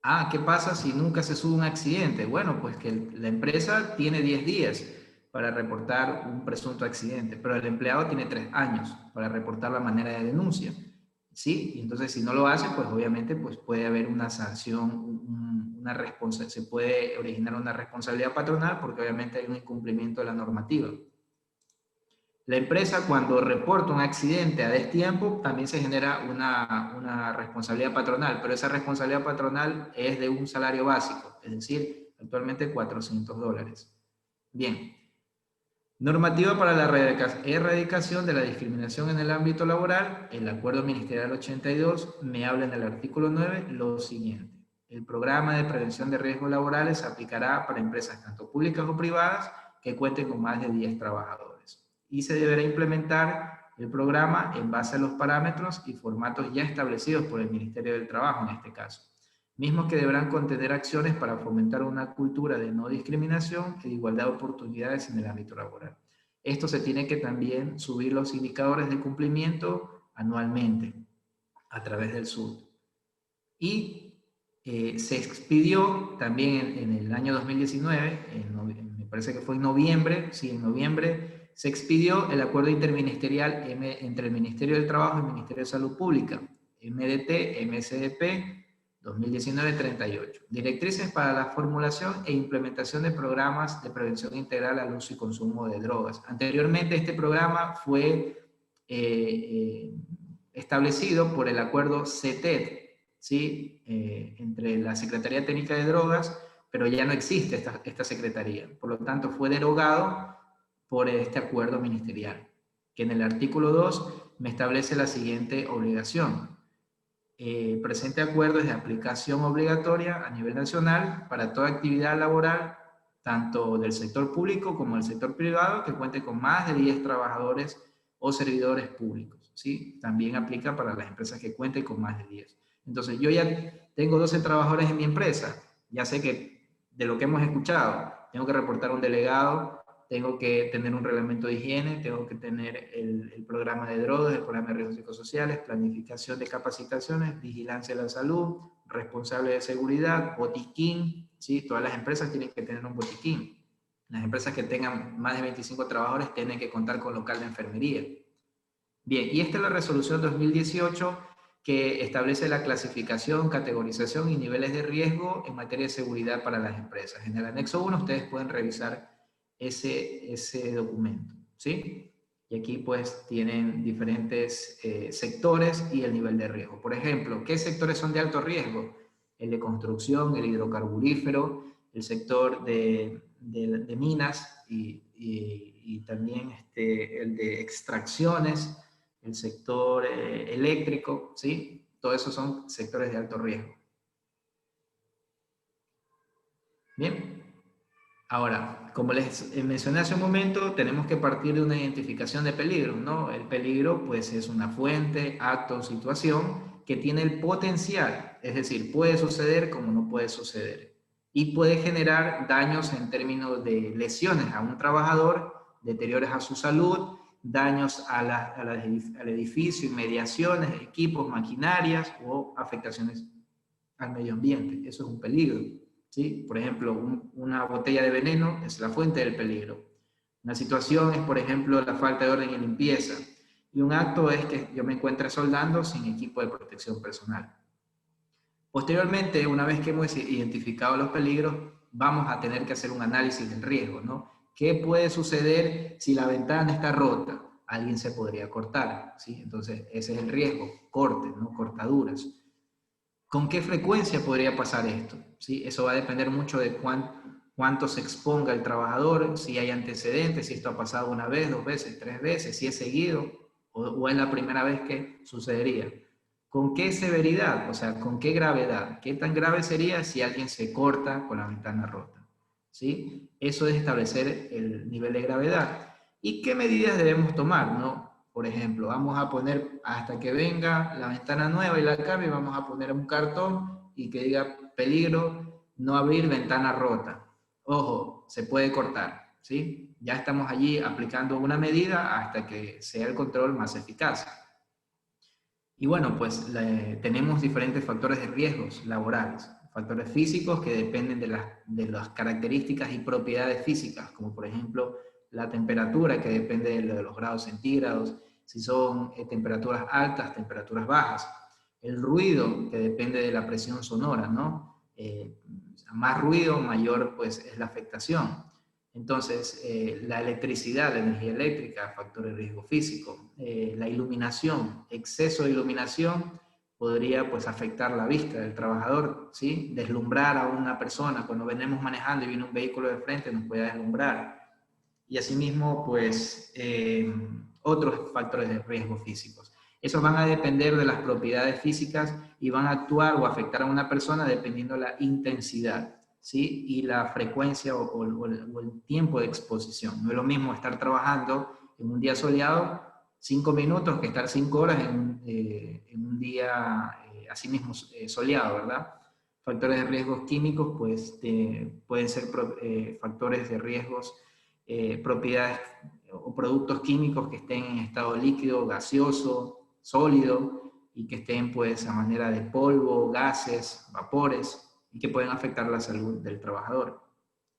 Ah, ¿qué pasa si nunca se sube un accidente? Bueno, pues que la empresa tiene 10 días para reportar un presunto accidente, pero el empleado tiene 3 años para reportar la manera de denuncia. ¿Sí? Y entonces si no lo hace, pues obviamente pues puede haber una sanción, se puede originar una responsabilidad patronal porque obviamente hay un incumplimiento de la normativa. La empresa cuando reporta un accidente a destiempo también se genera una responsabilidad patronal, pero esa responsabilidad patronal es de un salario básico, es decir, actualmente $400. Bien, normativa para la erradicación de la discriminación en el ámbito laboral. El Acuerdo Ministerial 82 me habla en el artículo 9 lo siguiente. El programa de prevención de riesgos laborales se aplicará para empresas tanto públicas o privadas que cuenten con más de 10 trabajadores. Y se deberá implementar el programa en base a los parámetros y formatos ya establecidos por el Ministerio del Trabajo en este caso, mismos que deberán contener acciones para fomentar una cultura de no discriminación y de igualdad de oportunidades en el ámbito laboral. Esto se tiene que también subir los indicadores de cumplimiento anualmente a través del SUD. Y se expidió también en el año 2019, me parece que fue en noviembre, sí, en noviembre, se expidió el acuerdo interministerial entre el Ministerio del Trabajo y el Ministerio de Salud Pública, MDT-MSDP 2019-38. Directrices para la formulación e implementación de programas de prevención integral al uso y consumo de drogas. Anteriormente este programa fue establecido por el acuerdo CETED, ¿sí? Entre la Secretaría Técnica de Drogas, pero ya no existe esta secretaría. Por lo tanto, fue derogado por este acuerdo ministerial, que en el artículo 2 me establece la siguiente obligación. Presente acuerdo es de aplicación obligatoria a nivel nacional para toda actividad laboral, tanto del sector público como del sector privado, que cuente con más de 10 trabajadores o servidores públicos, ¿sí? También aplica para las empresas que cuenten con más de 10. Entonces, yo ya tengo 12 trabajadores en mi empresa, ya sé que de lo que hemos escuchado, tengo que reportar un delegado, tengo que tener un reglamento de higiene, tengo que tener el programa de drogas, el programa de riesgos psicosociales, planificación de capacitaciones, vigilancia de la salud, responsable de seguridad, botiquín, ¿sí? Todas las empresas tienen que tener un botiquín. Las empresas que tengan más de 25 trabajadores tienen que contar con local de enfermería. Bien, y esta es la resolución 2018 que establece la clasificación, categorización y niveles de riesgo en materia de seguridad para las empresas. En el anexo 1 ustedes pueden revisar ese documento, ¿sí? Y aquí pues tienen diferentes sectores y el nivel de riesgo. Por ejemplo, ¿qué sectores son de alto riesgo? El de construcción, el hidrocarburífero, el sector de minas y también el de extracciones, el sector eléctrico, ¿sí? Todos esos son sectores de alto riesgo. Bien. Ahora, como les mencioné hace un momento, tenemos que partir de una identificación de peligro, ¿no? El peligro, pues, es una fuente, acto o situación que tiene el potencial, es decir, puede suceder como no puede suceder. Y puede generar daños en términos de lesiones a un trabajador, deterioros a su salud, daños al edificio, inmediaciones, equipos, maquinarias o afectaciones al medio ambiente. Eso es un peligro. ¿Sí? Por ejemplo, una botella de veneno es la fuente del peligro. Una situación es, por ejemplo, la falta de orden y limpieza. Y un acto es que yo me encuentre soldando sin equipo de protección personal. Posteriormente, una vez que hemos identificado los peligros, vamos a tener que hacer un análisis del riesgo, ¿no? ¿Qué puede suceder si la ventana está rota? Alguien se podría cortar, ¿sí? Entonces, ese es el riesgo, cortes, ¿no? Cortaduras. ¿Con qué frecuencia podría pasar esto? ¿Sí? Eso va a depender mucho de cuánto se exponga el trabajador, si hay antecedentes, si esto ha pasado una vez, 2 veces, 3 veces, si es seguido o es la primera vez que sucedería. ¿Con qué severidad? O sea, ¿con qué gravedad? ¿Qué tan grave sería si alguien se corta con la ventana rota? ¿sí? Eso es establecer el nivel de gravedad. ¿Y qué medidas debemos tomar, no? Por ejemplo, vamos a poner, hasta que venga la ventana nueva y la cambie, vamos a poner un cartón y que diga peligro, no abrir ventana rota. Ojo, se puede cortar, ¿sí? Ya estamos allí aplicando una medida hasta que sea el control más eficaz. Y bueno, pues tenemos diferentes factores de riesgos laborales. Factores físicos que dependen de las características y propiedades físicas, como por ejemplo la temperatura, que depende de los grados centígrados, si son temperaturas altas, temperaturas bajas. El ruido, que depende de la presión sonora, ¿no? Más ruido, mayor pues es la afectación. Entonces, la electricidad, la energía eléctrica, factor de riesgo físico. La iluminación, exceso de iluminación podría pues afectar la vista del trabajador, ¿sí? Deslumbrar a una persona, cuando venimos manejando y viene un vehículo de frente nos puede deslumbrar. Y asimismo, pues, otros factores de riesgo físicos. Esos van a depender de las propiedades físicas y van a actuar o afectar a una persona dependiendo de la intensidad, ¿sí? Y la frecuencia o el tiempo de exposición. No es lo mismo estar trabajando en un día soleado 5 minutos que estar 5 horas en un día así mismo soleado, ¿verdad? Factores de riesgos químicos, pues pueden ser factores de riesgos, propiedades o productos químicos que estén en estado líquido, gaseoso, sólido, y que estén pues a manera de polvo, gases, vapores, y que pueden afectar la salud del trabajador.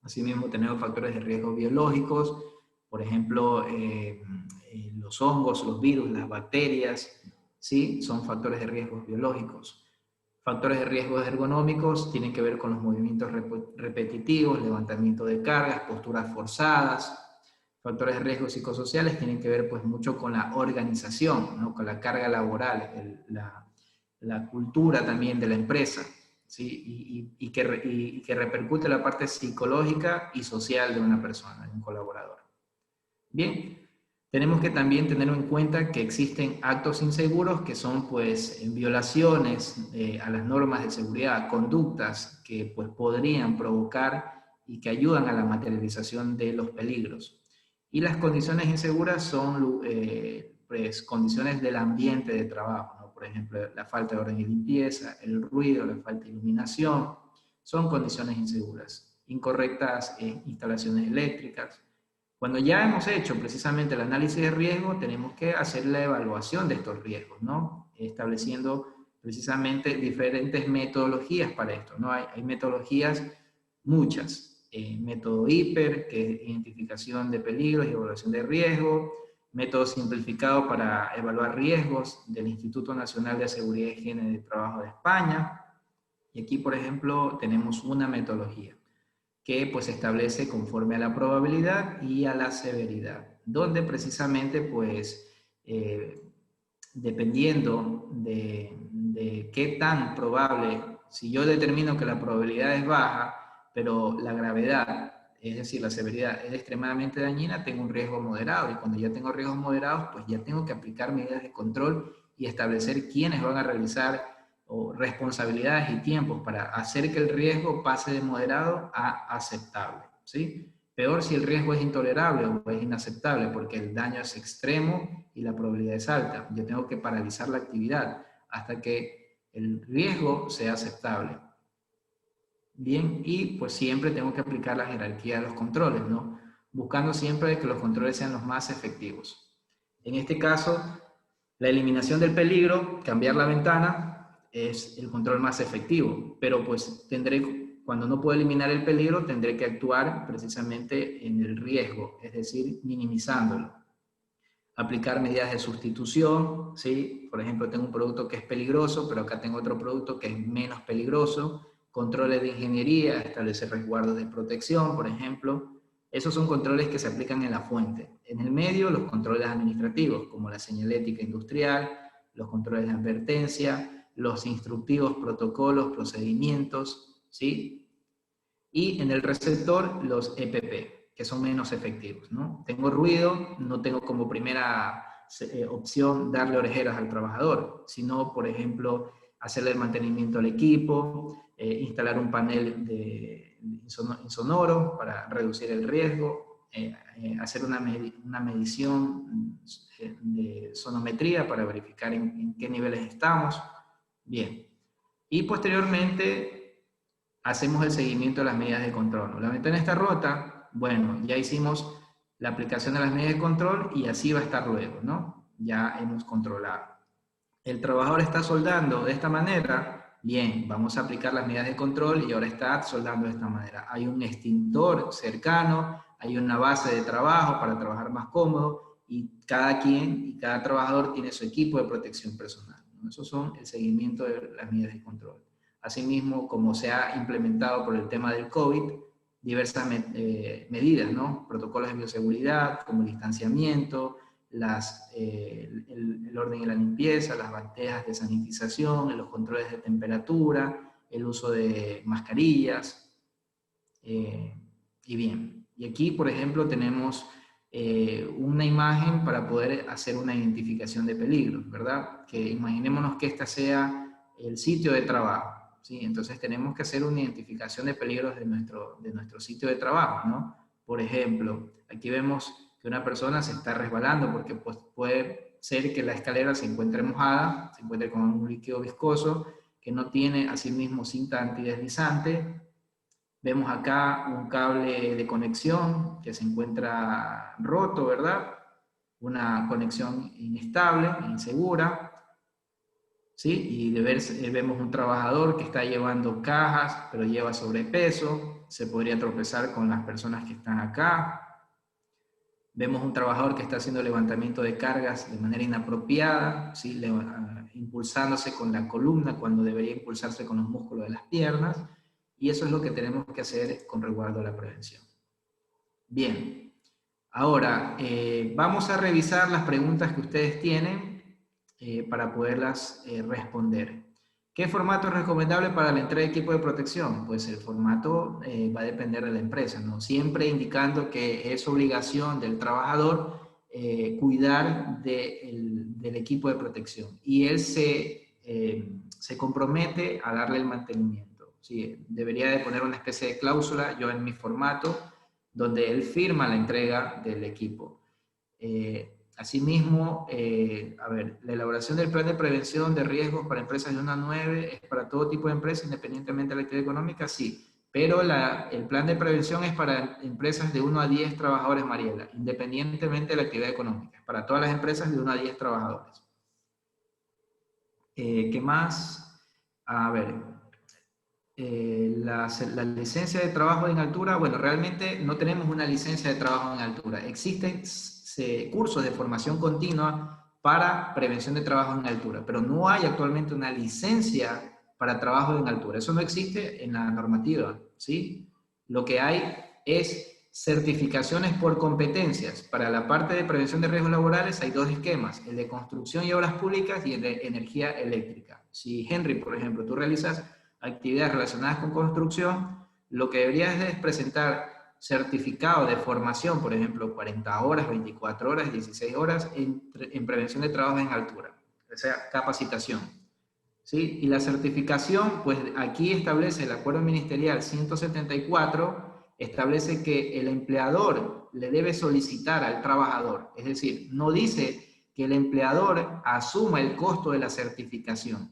Asimismo, tenemos factores de riesgo biológicos, por ejemplo, los hongos, los virus, las bacterias, ¿sí? Son factores de riesgos biológicos. Factores de riesgos ergonómicos tienen que ver con los movimientos repetitivos, levantamiento de cargas, posturas forzadas. Factores de riesgos psicosociales tienen que ver pues mucho con la organización, ¿no? Con la carga laboral, la cultura también de la empresa, ¿sí? Y que repercute en la parte psicológica y social de una persona, de un colaborador. Bien, tenemos que también tener en cuenta que existen actos inseguros que son pues violaciones a las normas de seguridad, conductas que pues podrían provocar y que ayudan a la materialización de los peligros. Y las condiciones inseguras son pues, condiciones del ambiente de trabajo, ¿no? Por ejemplo, la falta de orden y limpieza, el ruido, la falta de iluminación, son condiciones inseguras. Incorrectas instalaciones eléctricas. Cuando ya hemos hecho precisamente el análisis de riesgo, tenemos que hacer la evaluación de estos riesgos, ¿no? Estableciendo precisamente diferentes metodologías para esto, ¿no? Hay metodologías, muchas. Método HIPER, que es identificación de peligros y evaluación de riesgo. Método simplificado para evaluar riesgos del Instituto Nacional de Seguridad y Higiene del Trabajo de España. Y aquí, por ejemplo, tenemos una metodología que pues establece conforme a la probabilidad y a la severidad, donde precisamente pues dependiendo de qué tan probable, si yo determino que la probabilidad es baja, pero la gravedad, es decir, la severidad es extremadamente dañina, tengo un riesgo moderado, y cuando ya tengo riesgos moderados, pues ya tengo que aplicar medidas de control y establecer quiénes van a realizar o responsabilidades y tiempos para hacer que el riesgo pase de moderado a aceptable, ¿sí? Peor si el riesgo es intolerable o es inaceptable porque el daño es extremo y la probabilidad es alta. Yo tengo que paralizar la actividad hasta que el riesgo sea aceptable. Bien, y pues siempre tengo que aplicar la jerarquía de los controles, ¿no? Buscando siempre que los controles sean los más efectivos. En este caso, la eliminación del peligro, cambiar la ventana, es el control más efectivo, pero pues cuando no puedo eliminar el peligro, tendré que actuar precisamente en el riesgo, es decir, minimizándolo. Aplicar medidas de sustitución, ¿sí? Por ejemplo, tengo un producto que es peligroso, pero acá tengo otro producto que es menos peligroso. Controles de ingeniería, establecer resguardos de protección, por ejemplo. Esos son controles que se aplican en la fuente. En el medio, los controles administrativos, como la señalética industrial, los controles de advertencia, los instructivos, protocolos, procedimientos, ¿sí? Y en el receptor, los EPP, que son menos efectivos, ¿no? Tengo ruido, no tengo como primera opción darle orejeras al trabajador, sino, por ejemplo, hacerle el mantenimiento al equipo, instalar un panel insonoro para reducir el riesgo, hacer una medición de sonometría para verificar en qué niveles estamos. Bien. Y posteriormente hacemos el seguimiento de las medidas de control. Nuevamente en esta ruta, bueno, ya hicimos la aplicación de las medidas de control y así va a estar luego, ¿no? Ya hemos controlado. El trabajador está soldando de esta manera, bien, vamos a aplicar las medidas de control y ahora está soldando de esta manera. Hay un extintor cercano, hay una base de trabajo para trabajar más cómodo y cada quien y cada trabajador tiene su equipo de protección personal, ¿no? Esos son el seguimiento de las medidas de control. Asimismo, como se ha implementado por el tema del COVID, diversas medidas, ¿no? Protocolos de bioseguridad, como el distanciamiento, el orden y la limpieza, las bandejas de sanitización, los controles de temperatura, el uso de mascarillas, y bien. Y aquí, por ejemplo, tenemos una imagen para poder hacer una identificación de peligros, ¿verdad? Que imaginémonos que este sea el sitio de trabajo, ¿sí? Entonces tenemos que hacer una identificación de peligros de nuestro sitio de trabajo, ¿no? Por ejemplo, aquí vemos que una persona se está resbalando porque pues, puede ser que la escalera se encuentre mojada, se encuentre con un líquido viscoso, que no tiene asimismo cinta antideslizante. Vemos acá un cable de conexión que se encuentra roto, ¿verdad? Una conexión inestable, insegura. ¿Sí? Y vemos un trabajador que está llevando cajas, pero lleva sobrepeso. Se podría tropezar con las personas que están acá. Vemos un trabajador que está haciendo levantamiento de cargas de manera inapropiada, ¿sí? Impulsándose con la columna cuando debería impulsarse con los músculos de las piernas. Y eso es lo que tenemos que hacer con resguardo a la prevención. Bien, ahora vamos a revisar las preguntas que ustedes tienen para poderlas responder. ¿Qué formato es recomendable para la entrega de equipo de protección? Pues el formato va a depender de la empresa, ¿no? Siempre indicando que es obligación del trabajador cuidar del equipo de protección y él se compromete a darle el mantenimiento. ¿Sí? Debería de poner una especie de cláusula, yo en mi formato, donde él firma la entrega del equipo. Asimismo, la elaboración del plan de prevención de riesgos para empresas de 1 a 9 es para todo tipo de empresas, independientemente de la actividad económica, sí. Pero el plan de prevención es para empresas de 1 a 10 trabajadores, Mariela, independientemente de la actividad económica. Es para todas las empresas de 1 a 10 trabajadores. ¿Qué más? A ver, la licencia de trabajo en altura, bueno, realmente no tenemos una licencia de trabajo en altura. Existen cursos de formación continua para prevención de trabajo en altura, pero no hay actualmente una licencia para trabajo en altura. Eso no existe en la normativa, ¿sí? Lo que hay es certificaciones por competencias. Para la parte de prevención de riesgos laborales hay 2 esquemas, el de construcción y obras públicas y el de energía eléctrica. Si, Henry, por ejemplo, tú realizas actividades relacionadas con construcción, lo que deberías es presentar certificado de formación, por ejemplo, 40 horas, 24 horas, 16 horas en prevención de trabajo en altura, o sea, capacitación. ¿Sí? Y la certificación, pues aquí establece el acuerdo ministerial 174, establece que el empleador le debe solicitar al trabajador, es decir, no dice que el empleador asuma el costo de la certificación.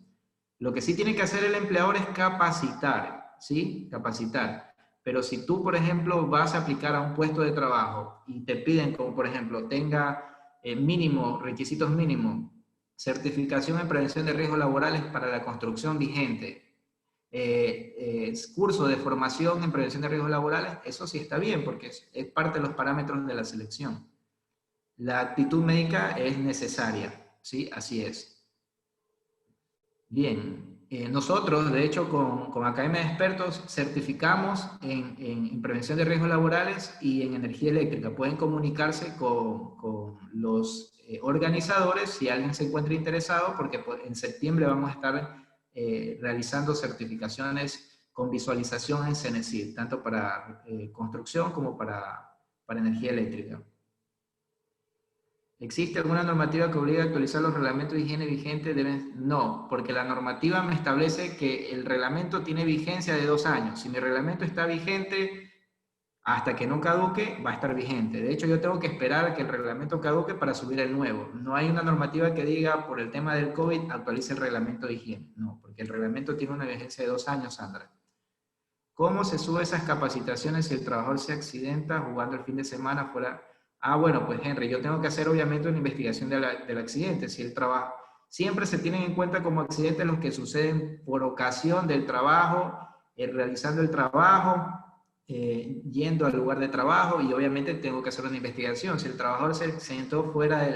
Lo que sí tiene que hacer el empleador es capacitar, ¿sí? Capacitar. Pero si tú, por ejemplo, vas a aplicar a un puesto de trabajo y te piden, como por ejemplo, tenga requisitos mínimos, certificación en prevención de riesgos laborales para la construcción vigente, curso de formación en prevención de riesgos laborales, eso sí está bien porque es parte de los parámetros de la selección. La actitud médica es necesaria, ¿sí? Así es. Bien, nosotros, de hecho, con Academia de Expertos, certificamos en prevención de riesgos laborales y en energía eléctrica. Pueden comunicarse con los organizadores si alguien se encuentra interesado, porque en septiembre vamos a estar realizando certificaciones con visualización en Cenecit, tanto para construcción como para energía eléctrica. ¿Existe alguna normativa que obligue a actualizar los reglamentos de higiene vigentes? No, porque la normativa me establece que el reglamento tiene vigencia de 2 años. Si mi reglamento está vigente, hasta que no caduque, va a estar vigente. De hecho, yo tengo que esperar a que el reglamento caduque para subir el nuevo. No hay una normativa que diga, por el tema del COVID, actualice el reglamento de higiene. No, porque el reglamento tiene una vigencia de 2 años, Sandra. ¿Cómo se sube esas capacitaciones si el trabajador se accidenta jugando el fin de semana fuera? Ah, bueno, pues Henry, yo tengo que hacer obviamente una investigación del accidente. Si el trabajo, siempre se tienen en cuenta como accidentes los que suceden por ocasión del trabajo, realizando el trabajo, yendo al lugar de trabajo, y obviamente tengo que hacer una investigación. Si el trabajador se accidentó fuera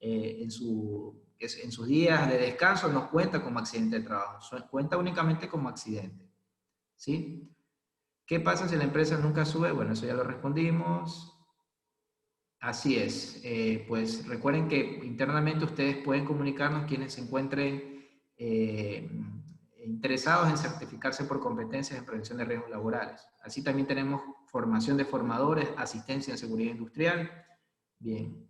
en sus días de descanso, no cuenta como accidente de trabajo, cuenta únicamente como accidente. ¿Sí? ¿Qué pasa si la empresa nunca sube? Bueno, eso ya lo respondimos. Así es. Pues recuerden que internamente ustedes pueden comunicarnos quienes se encuentren interesados en certificarse por competencias en prevención de riesgos laborales. Así también tenemos formación de formadores, asistencia en seguridad industrial. Bien.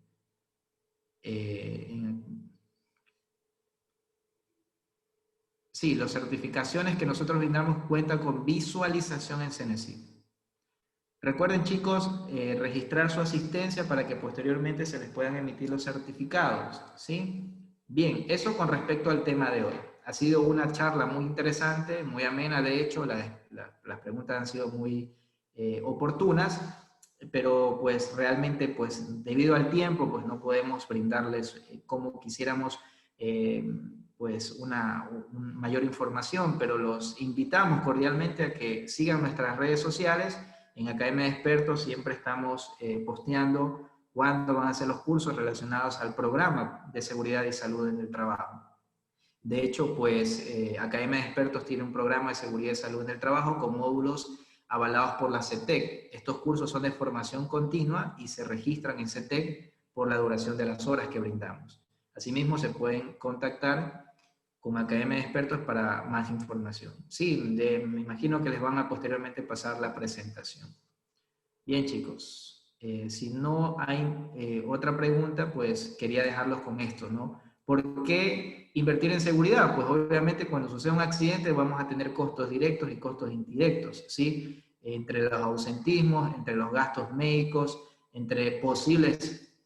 Sí, las certificaciones que nosotros brindamos cuentan con visualización en Cenecit. Recuerden, chicos, registrar su asistencia para que posteriormente se les puedan emitir los certificados, ¿sí? Bien, eso con respecto al tema de hoy. Ha sido una charla muy interesante, muy amena, de hecho, las preguntas han sido muy oportunas, pero pues realmente, pues debido al tiempo, pues no podemos brindarles como quisiéramos, pues una mayor información, pero los invitamos cordialmente a que sigan nuestras redes sociales. En Academia de Expertos siempre estamos posteando cuándo van a ser los cursos relacionados al programa de seguridad y salud en el trabajo. De hecho, pues Academia de Expertos tiene un programa de seguridad y salud en el trabajo con módulos avalados por la CETEC. Estos cursos son de formación continua y se registran en CETEC por la duración de las horas que brindamos. Asimismo, se pueden contactar con Academia de Expertos para más información. Sí, me imagino que les van a posteriormente pasar la presentación. Bien, chicos, si no hay otra pregunta, pues quería dejarlos con esto, ¿no? ¿Por qué invertir en seguridad? Pues obviamente cuando sucede un accidente vamos a tener costos directos y costos indirectos, ¿sí? Entre los ausentismos, entre los gastos médicos, entre posibles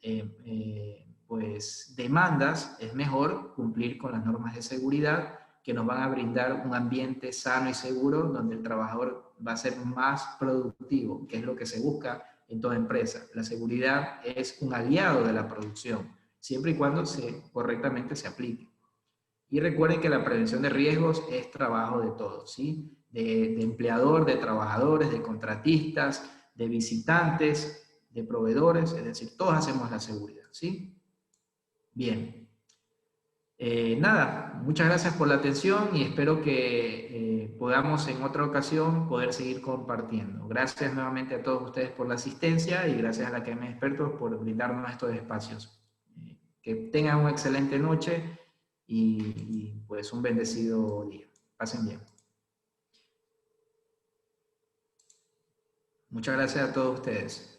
pues, demandas, es mejor cumplir con las normas de seguridad que nos van a brindar un ambiente sano y seguro donde el trabajador va a ser más productivo, que es lo que se busca en toda empresa. La seguridad es un aliado de la producción, siempre y cuando correctamente se aplique. Y recuerden que la prevención de riesgos es trabajo de todos, ¿sí? De empleador, de trabajadores, de contratistas, de visitantes, de proveedores, es decir, todos hacemos la seguridad, ¿sí? Bien. Nada, muchas gracias por la atención y espero que podamos en otra ocasión poder seguir compartiendo. Gracias nuevamente a todos ustedes por la asistencia y gracias a la Academia de Expertos por brindarnos estos espacios. Que tengan una excelente noche y pues un bendecido día. Pasen bien. Muchas gracias a todos ustedes.